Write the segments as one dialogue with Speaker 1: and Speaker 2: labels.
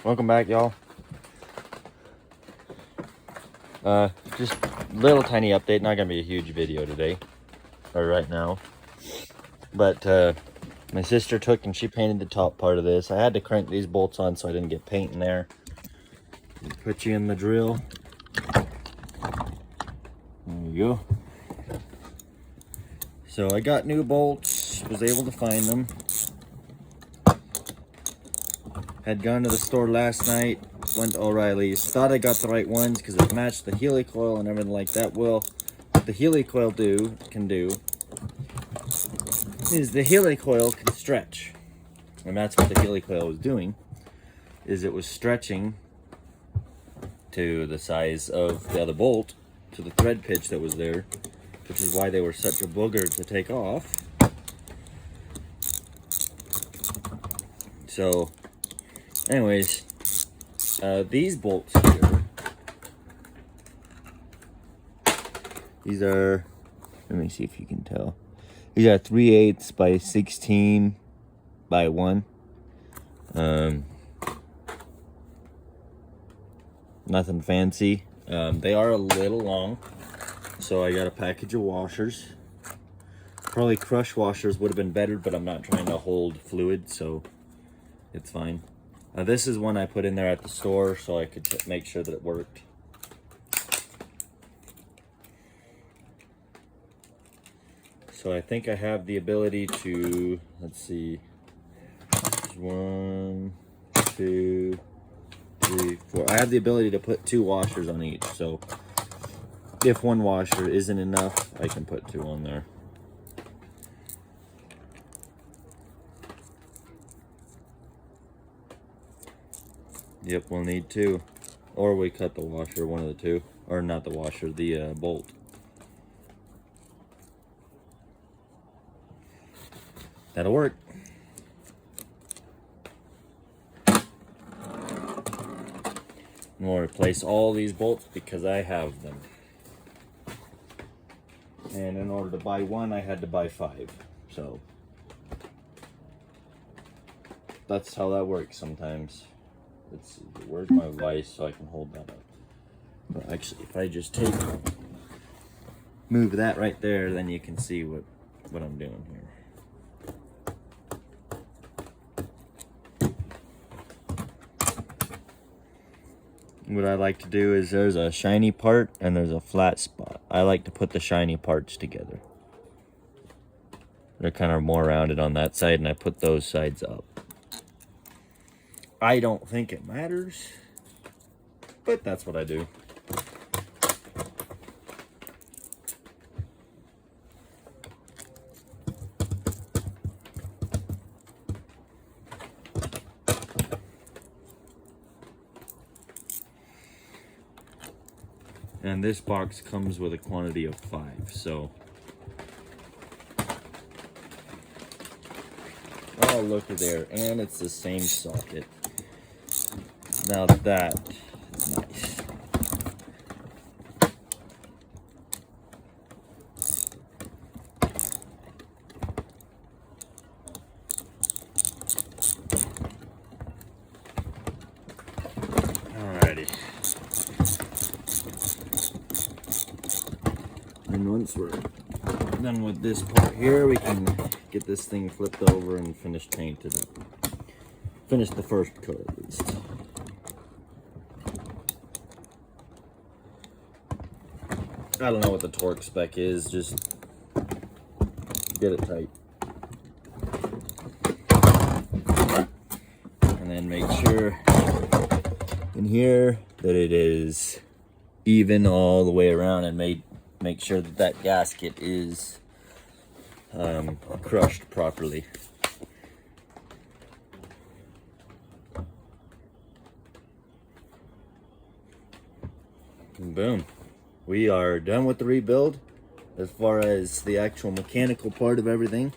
Speaker 1: Welcome back, y'all. Just little tiny update. Not gonna be a huge video today, or right now. But my sister took and she painted the top part of this. I had to crank these bolts on so I didn't get paint in there. Put you in the drill. There you go. So I got new bolts. Was able to find them. Had gone to the store last night, went to O'Reilly's, thought I got the right ones because it matched the helicoil and everything like that. Well, what the helicoil can do is the helicoil can stretch. And that's what the helicoil was doing, is it was stretching to the size of the other bolt, to the thread pitch that was there, which is why they were such a booger to take off. So, anyways, these bolts here, these are, let me see if you can tell. These are 3/8 by 16 by 1. Nothing fancy. They are a little long, so I got a package of washers. Probably crush washers would have been better, but I'm not trying to hold fluid, so it's fine. This is one I put in there at the store so I could make sure that it worked. So I think I have the ability to, let's see, 1, 2, 3, 4. I have the ability to put 2 washers on each, so if one washer isn't enough, I can put 2 on there. Yep, we'll need 2. Or we cut the washer, one of the two. Or not the washer, the bolt. That'll work. And we'll replace all these bolts because I have them. And in order to buy one, I had to buy 5. So that's how that works sometimes. Let's see, where's my vise so I can hold that up? But actually, if I just move that right there, then you can see what I'm doing here. What I like to do is there's a shiny part and there's a flat spot. I like to put the shiny parts together. They're kind of more rounded on that side, and I put those sides up. I don't think it matters, but that's what I do. And this box comes with a quantity of 5, so. Oh, look at there, and it's the same socket. Now that is nice. Alrighty. And once we're done with this part here, we can get this thing flipped over and finish painted up. Finish the first coat at least. I don't know what the torque spec is, just get it tight. And then make sure in here that it is even all the way around, and make sure that that gasket is crushed properly. And boom. We are done with the rebuild as far as the actual mechanical part of everything.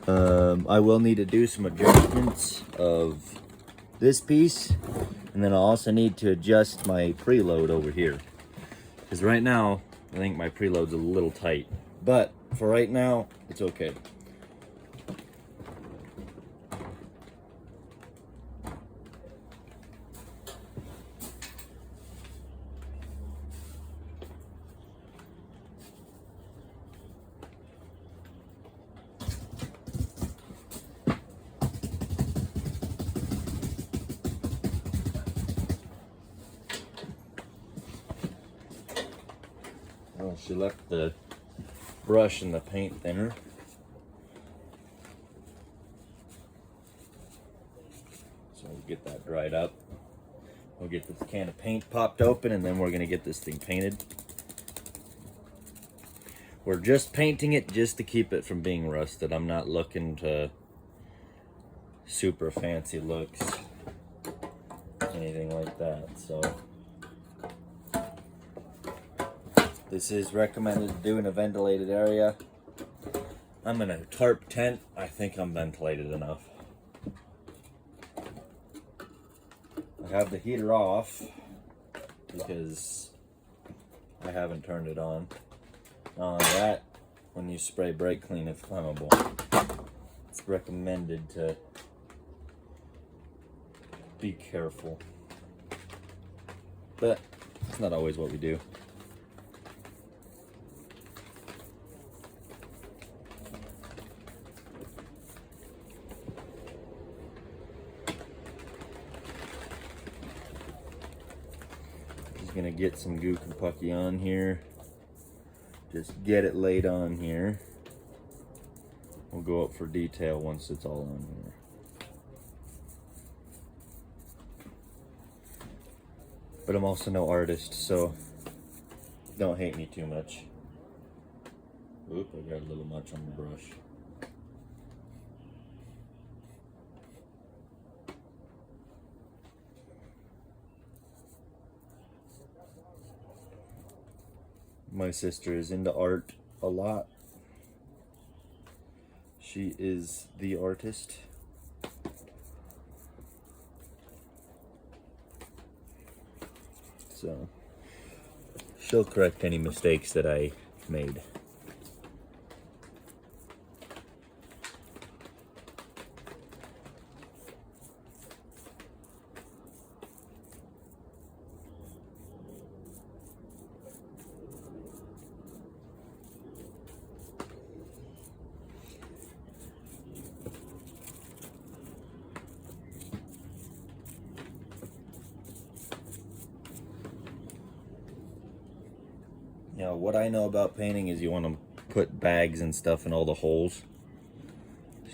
Speaker 1: I will need to do some adjustments of this piece, and then I'll also need to adjust my preload over here. Because right now, I think my preload's a little tight. But for right now, it's okay. She left the brush and the paint thinner. So we'll get that dried up. We'll get this can of paint popped open, and then we're gonna get this thing painted. We're just painting it just to keep it from being rusted. I'm not looking to super fancy looks, anything like that. So this is recommended to do in a ventilated area. I'm in a tarp tent. I think I'm ventilated enough. I have the heater off because I haven't turned it on. That, when you spray brake clean, it's flammable. It's recommended to be careful, but it's not always what we do. Just gonna get some Gook and Pucky on here. Just get it laid on here. We'll go up for detail once it's all on here. But I'm also no artist, so don't hate me too much. Oop, I got a little much on the brush. My sister is into art a lot. She is the artist. So she'll correct any mistakes that I made. Now, what I know about painting is you want to put bags and stuff in all the holes,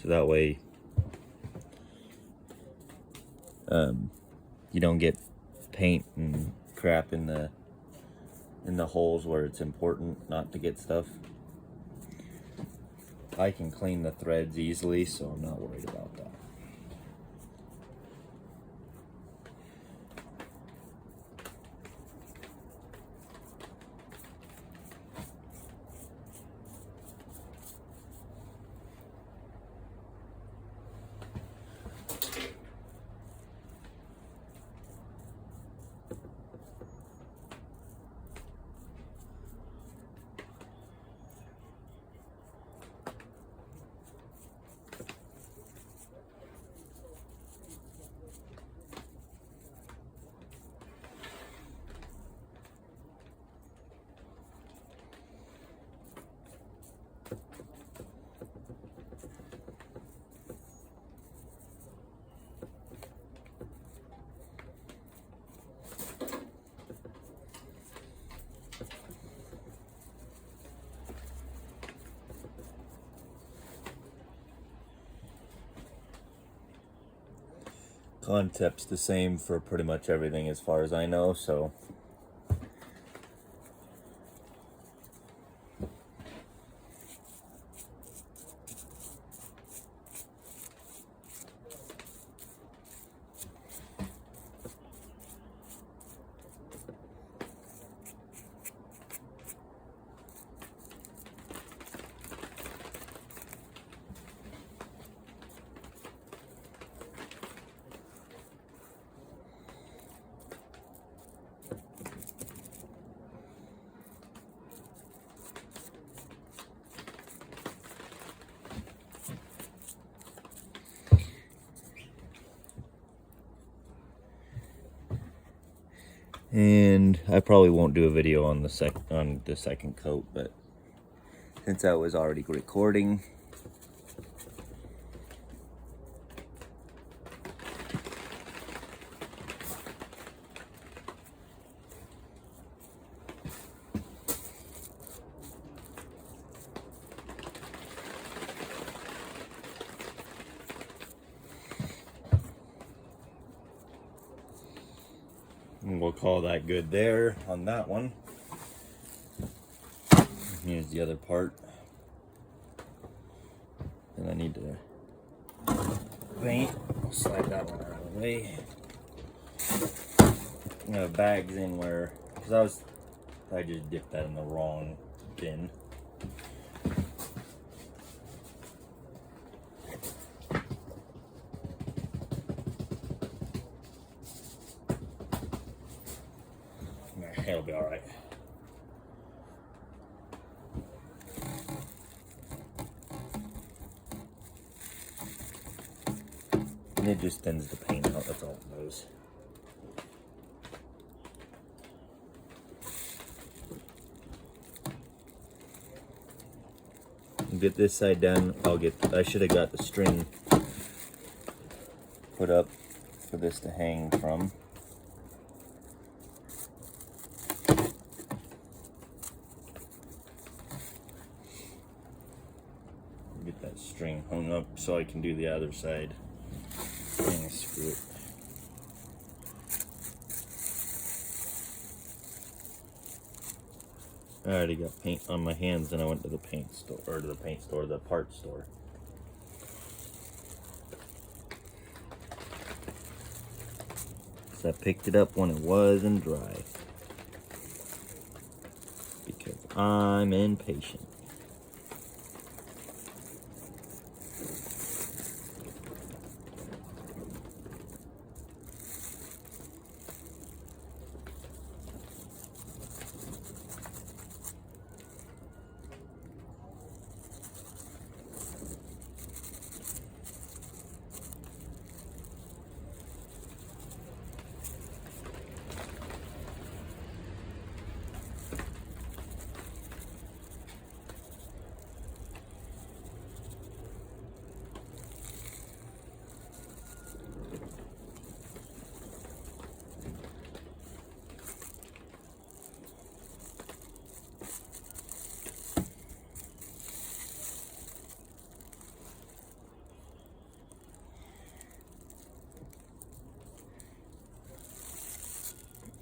Speaker 1: so that way you don't get paint and crap in the holes where it's important not to get stuff. I can clean the threads easily, so I'm not worried about that. Concept's the same for pretty much everything as far as I know, so and I probably won't do a video on the second coat, but since I was already recording, And we'll call that good there on that one. Here's the other part. And I need to paint. I'll slide that one out of the way. I have bags in where, because I just dipped that in the wrong bin. It'll be all right. And it just thins the paint out, that's all it does. Get this side done. I should have got the string put up for this to hang from. Get that string hung up so I can do the other side. And screw it. I already got paint on my hands and I went to the paint store, the parts store. So I picked it up when it wasn't dry. Because I'm impatient.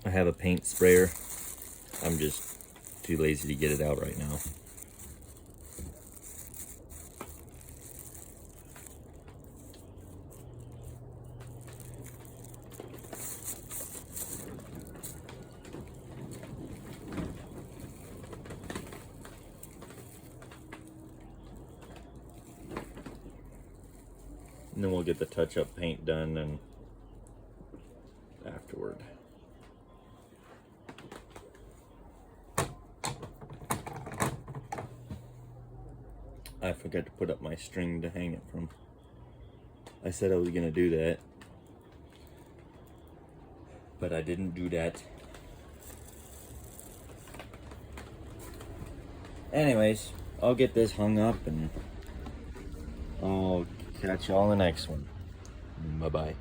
Speaker 1: I have a paint sprayer. I'm just too lazy to get it out right now. And then we'll get the touch-up paint done and afterward. I forgot to put up my string to hang it from. I said I was gonna do that, but I didn't do that. Anyways, I'll get this hung up and I'll catch y'all in the next one. Bye-bye.